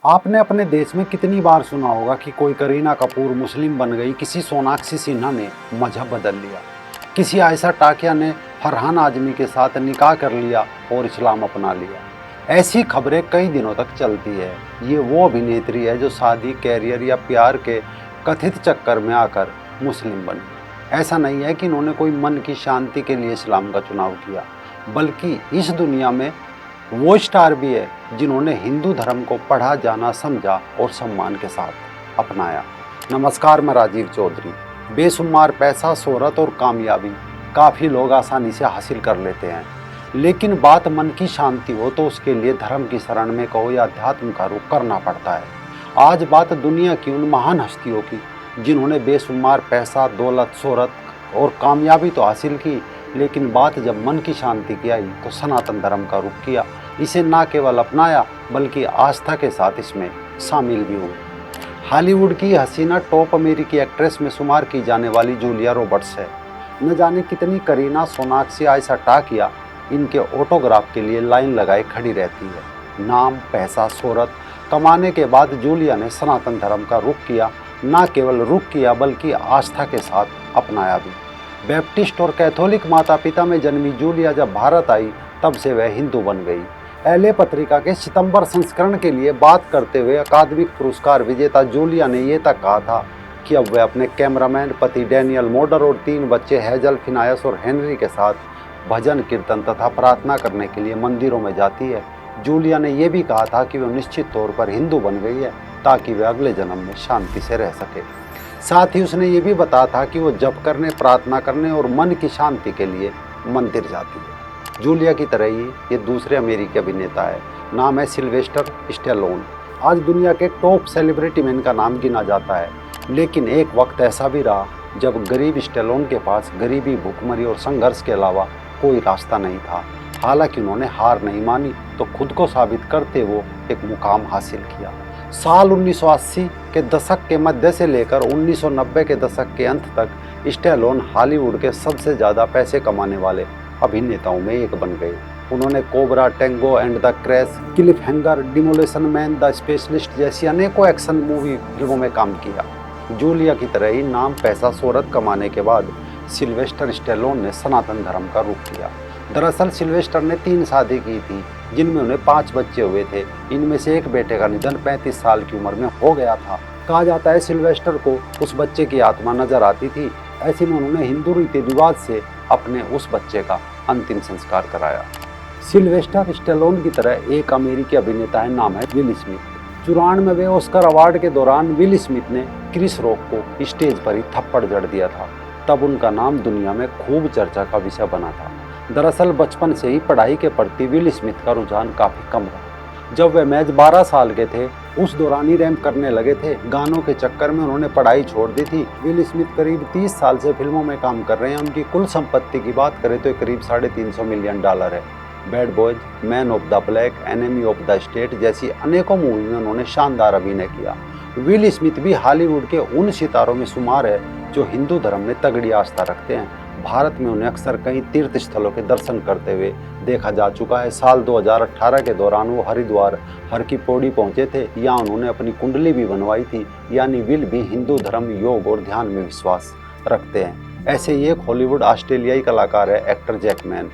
आपने अपने देश में कितनी बार सुना होगा कि कोई करीना कपूर मुस्लिम बन गई, किसी सोनाक्षी सिन्हा ने मजहब बदल लिया, किसी आयशा टाकिया ने फरहान आजमी के साथ निकाह कर लिया और इस्लाम अपना लिया। ऐसी खबरें कई दिनों तक चलती है। ये वो अभिनेत्री है जो शादी, कैरियर या प्यार के कथित चक्कर में आकर मुस्लिम बनी। ऐसा नहीं है कि इन्होंने कोई मन की शांति के लिए इस्लाम का चुनाव किया, बल्कि इस दुनिया में वो स्टार भी है जिन्होंने हिंदू धर्म को पढ़ा, जाना, समझा और सम्मान के साथ अपनाया। नमस्कार, मैं राजीव चौधरी। बेशुमार पैसा, शोहरत और कामयाबी काफ़ी लोग आसानी से हासिल कर लेते हैं, लेकिन बात मन की शांति हो तो उसके लिए धर्म की शरण में कहो या अध्यात्म का रुख करना पड़ता है। आज बात दुनिया की उन महान हस्तियों की जिन्होंने बेशुमार पैसा, दौलत, शोहरत और कामयाबी तो हासिल की, लेकिन बात जब मन की शांति की आई तो सनातन धर्म का रुख किया। इसे न केवल अपनाया बल्कि आस्था के साथ इसमें शामिल भी हुए। हॉलीवुड की हसीना टॉप अमेरिकी एक्ट्रेस में शुमार की जाने वाली जूलिया रॉबर्ट्स है। न जाने कितनी करीना, सोनाक्षी, आयशा टाकिया इनके ऑटोग्राफ के लिए लाइन लगाए खड़ी रहती है। नाम, पैसा, शोहरत कमाने के बाद जूलिया ने सनातन धर्म का रुख किया। न केवल रुख किया बल्कि आस्था के साथ अपनाया भी। बैप्टिस्ट और कैथोलिक माता पिता में जन्मी जूलिया जब भारत आई तब से वह हिंदू बन गई। एलए पत्रिका के सितंबर संस्करण के लिए बात करते हुए अकादमिक पुरस्कार विजेता जूलिया ने यह तक कहा था कि अब वह अपने कैमरामैन, पति डैनियल मोडर और 3 बच्चे हेजल, फिनायस और हेनरी के साथ भजन, कीर्तन तथा प्रार्थना करने के लिए मंदिरों में जाती है। जूलिया ने यह भी कहा था कि वह निश्चित तौर पर हिंदू बन गई है ताकि वह अगले जन्म में शांति से रह सके। साथ ही उसने ये भी बताया था कि वो जप करने, प्रार्थना करने और मन की शांति के लिए मंदिर जाती है। जूलिया की तरह ही ये दूसरे अमेरिकी अभिनेता है। नाम है सिल्वेस्टर स्टैलोन। आज दुनिया के टॉप सेलिब्रिटी में इनका नाम गिना जाता है, लेकिन एक वक्त ऐसा भी रहा जब गरीब स्टैलोन के पास गरीबी, भूखमरी और संघर्ष के अलावा कोई रास्ता नहीं था। हालांकि उन्होंने हार नहीं मानी तो खुद को साबित करते वो एक मुकाम हासिल किया। साल 1980 के दशक के मध्य से लेकर 1990 के दशक के अंत तक स्टैलोन हॉलीवुड के सबसे ज़्यादा पैसे कमाने वाले अभिनेताओं में एक बन गए। उन्होंने Cobra, Tango and the Crash, Cliffhanger, Demolition Man, the Specialist जैसी अनेकों एक्शन मूवी फिल्मों में काम किया। जूलिया की तरह ही नाम, पैसा, शोहरत कमाने के बाद सिल्वेस्टर स्टैलोन ने सनातन धर्म का रुख किया। दरअसल सिल्वेस्टर ने 3 शादी की थी जिनमें उन्हें 5 बच्चे हुए थे। इनमें से एक बेटे का निधन 35 साल की उम्र में हो गया था। कहा जाता है सिल्वेस्टर को उस बच्चे की आत्मा नजर आती थी। ऐसे में उन्होंने हिंदू रीति रिवाज से अपने उस बच्चे का अंतिम संस्कार कराया। सिल्वेस्टर स्टैलोन की तरह एक अमेरिकी अभिनेता है, नाम है विल स्मिथ। 94वें ऑस्कर अवार्ड के दौरान विल स्मिथ ने क्रिस रॉक को स्टेज पर ही थप्पड़ जड़ दिया था। तब उनका नाम दुनिया में खूब चर्चा का विषय बना था। दरअसल बचपन से ही पढ़ाई के प्रति विल स्मिथ का रुझान काफ़ी कम रहा। जब वे महज 12 साल के थे उस दौरान ही रैंप करने लगे थे। गानों के चक्कर में उन्होंने पढ़ाई छोड़ दी थी। विल स्मिथ करीब 30 साल से फिल्मों में काम कर रहे हैं। उनकी कुल संपत्ति की बात करें तो करीब $350 मिलियन है। Bad boys, man of the black, enemy of the state जैसी अनेकों मूवी में उन्होंने शानदार अभिनय किया। विल स्मिथ भी हॉलीवुड के उन सितारों में शुमार है जो हिंदू धर्म में तगड़ी आस्था रखते हैं। भारत में उन्हें अक्सर कई तीर्थ स्थलों के दर्शन करते हुए देखा जा चुका है। साल 2018 के दौरान वो हरिद्वार हर की पौड़ी पहुंचे थे। यहाँ उन्होंने अपनी कुंडली भी बनवाई थी। यानी विल भी हिंदू धर्म, योग और ध्यान में विश्वास रखते हैं। ऐसे ही एक हॉलीवुड ऑस्ट्रेलियाई कलाकार है एक्टर जैकमैन।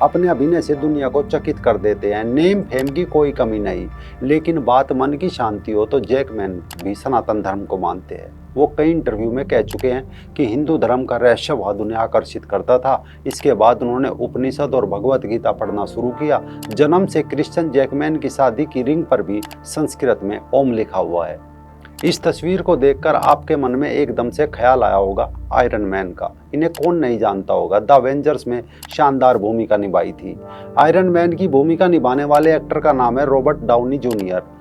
अपने अभिनय से दुनिया को चकित कर देते हैं। नेम फेम की कोई कमी नहीं, लेकिन बात मन की शांति हो तो जैकमैन भी सनातन धर्म को मानते हैं। वो कई इंटरव्यू में कह चुके हैं कि हिंदू धर्म का रहस्यवाद उन्हें आकर्षित करता था। इसके बाद उन्होंने उपनिषद और भगवत गीता पढ़ना शुरू किया। जन्म से क्रिश्चियन जैकमैन की शादी की रिंग पर भी संस्कृत में ओम लिखा हुआ है। इस तस्वीर को देखकर आपके मन में एकदम से ख्याल आया होगा आयरन मैन का। इन्हें कौन नहीं जानता होगा। द एवेंजर्स में शानदार भूमिका निभाई थी। आयरन मैन की भूमिका निभाने वाले एक्टर का नाम है Robert Downey junior.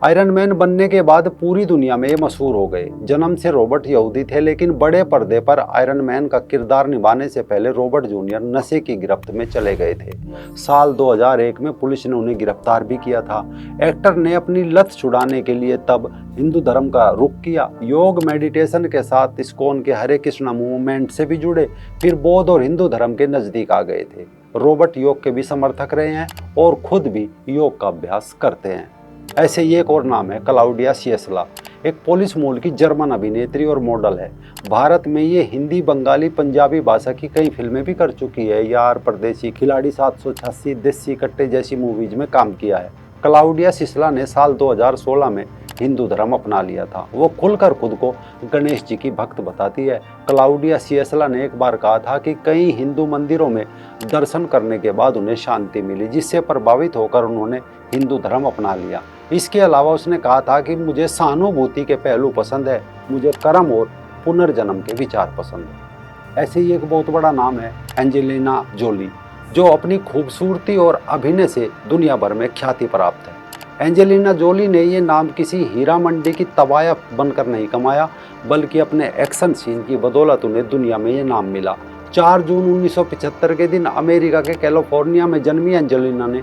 Iron man बनने के बाद पूरी दुनिया में ये मशहूर हो गए। जन्म से रॉबर्ट यहूदी थे, लेकिन बड़े पर्दे पर आयरन मैन का किरदार निभाने से पहले रॉबर्ट जूनियर नशे की गिरफ्त में चले गए थे। साल 2001 में पुलिस ने उन्हें गिरफ्तार भी किया था। एक्टर ने अपनी लत छुड़ाने के लिए तब हिंदू धर्म का रुख किया। योग, मेडिटेशन के साथ इस्कॉन के हरे कृष्णा मूवमेंट से भी जुड़े, फिर बौद्ध और हिंदू धर्म के नज़दीक आ गए थे। रॉबर्ट योग के भी समर्थक रहे हैं और खुद भी योग का अभ्यास करते हैं। ऐसे ही एक और नाम है क्लाउडिया शिएसला, एक पोलिश मूल की जर्मन अभिनेत्री और मॉडल है। भारत में ये हिंदी, बंगाली, पंजाबी भाषा की कई फिल्में भी कर चुकी है। यार, परदेसी, खिलाड़ी 786, देसी कट्टे जैसी मूवीज में काम किया है। क्लाउडिया शिएसला ने साल 2016 में हिंदू धर्म अपना लिया था। वो खुलकर खुद को गणेश जी की भक्त बताती है। क्लाउडिया शिएसला ने एक बार कहा था कि कई हिंदू मंदिरों में दर्शन करने के बाद उन्हें शांति मिली, जिससे प्रभावित होकर उन्होंने हिंदू धर्म अपना लिया। इसके अलावा उसने कहा था कि मुझे सहानुभूति के पहलू पसंद है, मुझे कर्म और पुनर्जन्म के विचार पसंद है। ऐसे ही एक बहुत बड़ा नाम है एंजेलिना जोली, जो अपनी खूबसूरती और अभिनय से दुनिया भर में ख्याति प्राप्त है। एंजेलिना जोली ने ये नाम किसी हीरा मंडी की तवाया बनकर नहीं कमाया, बल्कि अपने एक्शन सीन की बदौलत उन्हें दुनिया में ये नाम मिला। 4 जून 1975 के दिन अमेरिका के कैलिफोर्निया में जन्मी एंजेलिना ने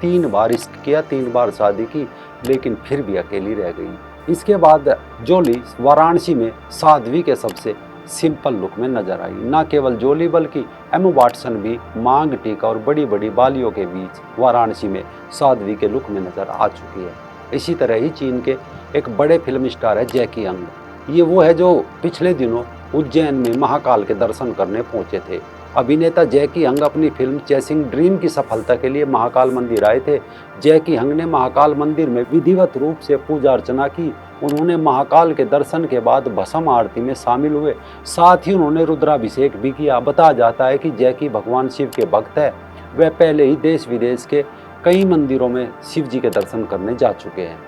3 बार इश्क किया, 3 बार शादी की, लेकिन फिर भी अकेली रह गई। इसके बाद जोली वाराणसी में साध्वी के सबसे सिंपल लुक में नजर आई। न केवल जोली बल्कि एम वाटसन भी मांग टीका और बड़ी बड़ी बालियों के बीच वाराणसी में साध्वी के लुक में नजर आ चुकी है। इसी तरह ही चीन के एक बड़े फिल्म स्टार है जैकी यंग। ये वो है जो पिछले दिनों उज्जैन में महाकाल के दर्शन करने पहुंचे थे। अभिनेता जैकी यंग अपनी फिल्म चेसिंग ड्रीम की सफलता के लिए महाकाल मंदिर आए थे। जैकी यंग ने महाकाल मंदिर में विधिवत रूप से पूजा अर्चना की। उन्होंने महाकाल के दर्शन के बाद भस्म आरती में शामिल हुए, साथ ही उन्होंने रुद्राभिषेक भी किया। बताया जाता है कि जैकी भगवान शिव के भक्त है। वह पहले ही देश विदेश के कई मंदिरों में शिव जी के दर्शन करने जा चुके हैं।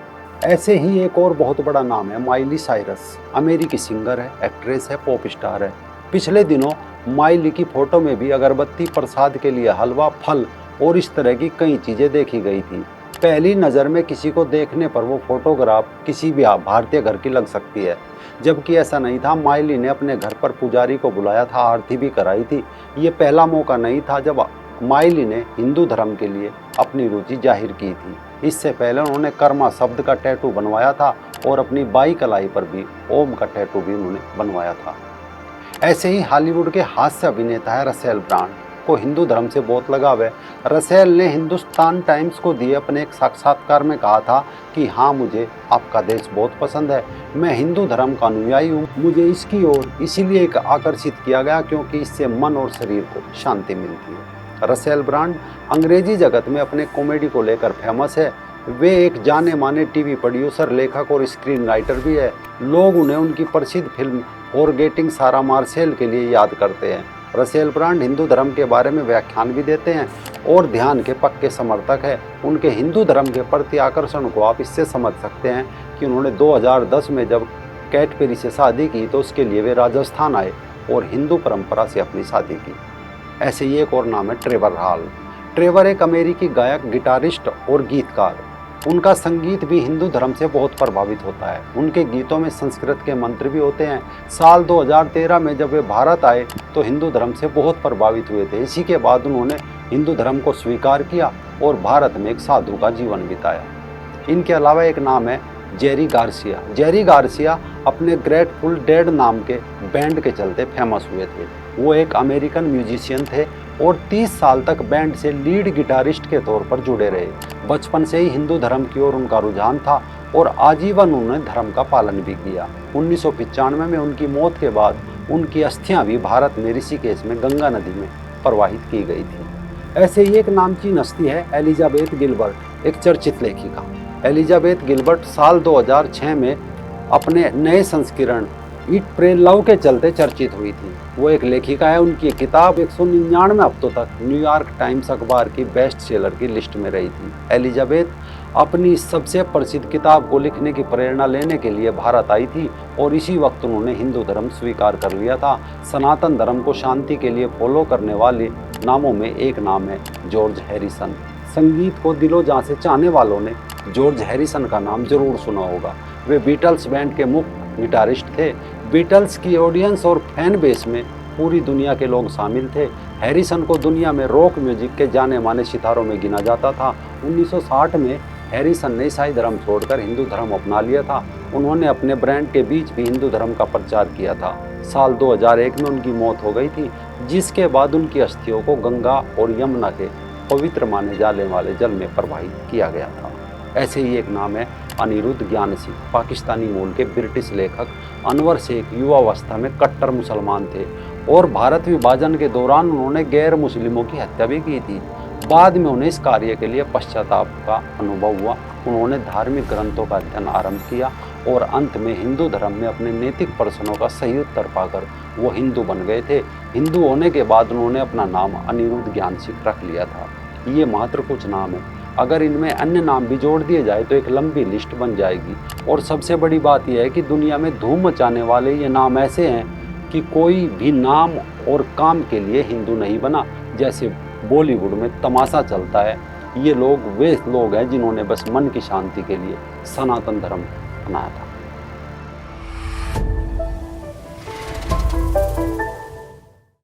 ऐसे ही एक और बहुत बड़ा नाम है माइली साइरस। अमेरिकी सिंगर है, एक्ट्रेस है, पॉप स्टार है। पिछले दिनों माइली की फोटो में भी अगरबत्ती, प्रसाद के लिए हलवा, फल और इस तरह की कई चीजें देखी गई थी। पहली नज़र में किसी को देखने पर वो फोटोग्राफ किसी भी भारतीय घर की लग सकती है, जबकि ऐसा नहीं था। माइली ने अपने घर पर पुजारी को बुलाया था, आरती भी कराई थी। ये पहला मौका नहीं था जब माइली ने हिंदू धर्म के लिए अपनी रुचि जाहिर की थी। इससे पहले उन्होंने कर्मा शब्द का टैटू बनवाया था और अपनी बाई कलाई पर भी ओम का टैटू भी उन्होंने बनवाया था। ऐसे ही हॉलीवुड के हास्य अभिनेता है रसेल ब्रांड, को हिंदू धर्म से बहुत लगाव है। रसेल ने हिंदुस्तान टाइम्स को दिए अपने एक साक्षात्कार में कहा था कि हाँ, मुझे आपका देश बहुत पसंद है, मैं हिंदू धर्म का अनुयायी हूँ, मुझे इसकी ओर इसीलिए आकर्षित किया गया क्योंकि इससे मन और शरीर को शांति मिलती है। रसेल ब्रांड अंग्रेजी जगत में अपने कॉमेडी को लेकर फेमस है। वे एक जाने माने टीवी प्रोड्यूसर, लेखक और स्क्रीन राइटर भी है। लोग उन्हें उनकी प्रसिद्ध फिल्म फॉरगेटिंग सारा मार्शल के लिए याद करते हैं। रसेल ब्रांड हिंदू धर्म के बारे में व्याख्यान भी देते हैं और ध्यान के पक्के समर्थक है। उनके हिंदू धर्म के प्रति आकर्षण को आप इससे समझ सकते हैं कि उन्होंने 2010 में जब कैट पेरी से शादी की तो उसके लिए वे राजस्थान आए और हिंदू परंपरा से अपनी शादी की। ऐसे ही एक और नाम है ट्रेवर हॉल। ट्रेवर एक अमेरिकी गायक, गिटारिस्ट और गीतकार। उनका संगीत भी हिंदू धर्म से बहुत प्रभावित होता है। उनके गीतों में संस्कृत के मंत्र भी होते हैं। साल 2013 में जब वे भारत आए तो हिंदू धर्म से बहुत प्रभावित हुए थे। इसी के बाद उन्होंने हिंदू धर्म को स्वीकार किया और भारत में एक साधु का जीवन बिताया। इनके अलावा एक नाम है जेरी गार्सिया। जेरी गार्सिया अपने ग्रेटफुल डेड नाम के बैंड के चलते फेमस हुए थे। वो एक अमेरिकन म्यूजिशियन थे और 30 साल तक बैंड से लीड गिटारिस्ट के तौर पर जुड़े रहे। बचपन से ही हिंदू धर्म की ओर उनका रुझान था और आजीवन उन्होंने धर्म का पालन भी किया। 1995 में उनकी मौत के बाद उनकी अस्थियां भी भारत में ऋषिकेश में गंगा नदी में प्रवाहित की गई थी। ऐसे ही एक नामचीन हस्ती है एलिजाबेथ गिलबर्ट, एक चर्चित लेखिका। एलिजाबेथ गिलबर्ट साल 2006 में अपने नए संस्करण ईट प्रे लव के चलते चर्चित हुई थी। वो एक लेखिका है। उनकी किताब 199 हफ्तों तक न्यूयॉर्क टाइम्स अखबार की बेस्ट सेलर की लिस्ट में रही थी। एलिजाबेथ अपनी सबसे प्रसिद्ध किताब को लिखने की प्रेरणा लेने के लिए भारत आई थी और इसी वक्त उन्होंने हिंदू धर्म स्वीकार कर लिया था। सनातन धर्म को शांति के लिए फॉलो करने वाले नामों में एक नाम है जॉर्ज हैरिसन। संगीत को दिलो जान से चाहने वालों ने जॉर्ज हैरिसन का नाम जरूर सुना होगा। वे बीटल्स बैंड के मुख्य गिटारिस्ट थे। बीटल्स की ऑडियंस और फैन बेस में पूरी दुनिया के लोग शामिल थे। हैरिसन को दुनिया में रॉक म्यूजिक के जाने माने सितारों में गिना जाता था। 1960 में हैरिसन ने ईसाई धर्म छोड़कर हिंदू धर्म अपना लिया था। उन्होंने अपने ब्रांड के बीच भी हिंदू धर्म का प्रचार किया था। साल 2001 में उनकी मौत हो गई थी, जिसके बाद उनकी अस्थियों को गंगा और यमुना के पवित्र माने जाने वाले जल में प्रवाहित किया गया था। ऐसे ही एक नाम है अनिरुद्ध ज्ञान सिंह। पाकिस्तानी मूल के ब्रिटिश लेखक अनवर शेख युवावस्था में कट्टर मुसलमान थे और भारत विभाजन के दौरान उन्होंने गैर मुस्लिमों की हत्या भी की थी। बाद में उन्हें इस कार्य के लिए पश्चाताप का अनुभव हुआ। उन्होंने धार्मिक ग्रंथों का अध्ययन आरंभ किया और अंत में हिंदू धर्म में अपने नैतिक प्रश्नों का सही उत्तर पाकर वो हिंदू बन गए थे। हिंदू होने के बाद उन्होंने अपना नाम अनिरुद्ध ज्ञान सिंह रख लिया था। ये मात्र कुछ नाम है, अगर इनमें अन्य नाम भी जोड़ दिए जाए तो एक लंबी लिस्ट बन जाएगी। और सबसे बड़ी बात यह है कि दुनिया में धूम मचाने वाले ये नाम ऐसे हैं कि कोई भी नाम और काम के लिए हिंदू नहीं बना। जैसे बॉलीवुड में तमाशा चलता है, ये लोग वे लोग हैं जिन्होंने बस मन की शांति के लिए सनातन धर्म अपनाया था।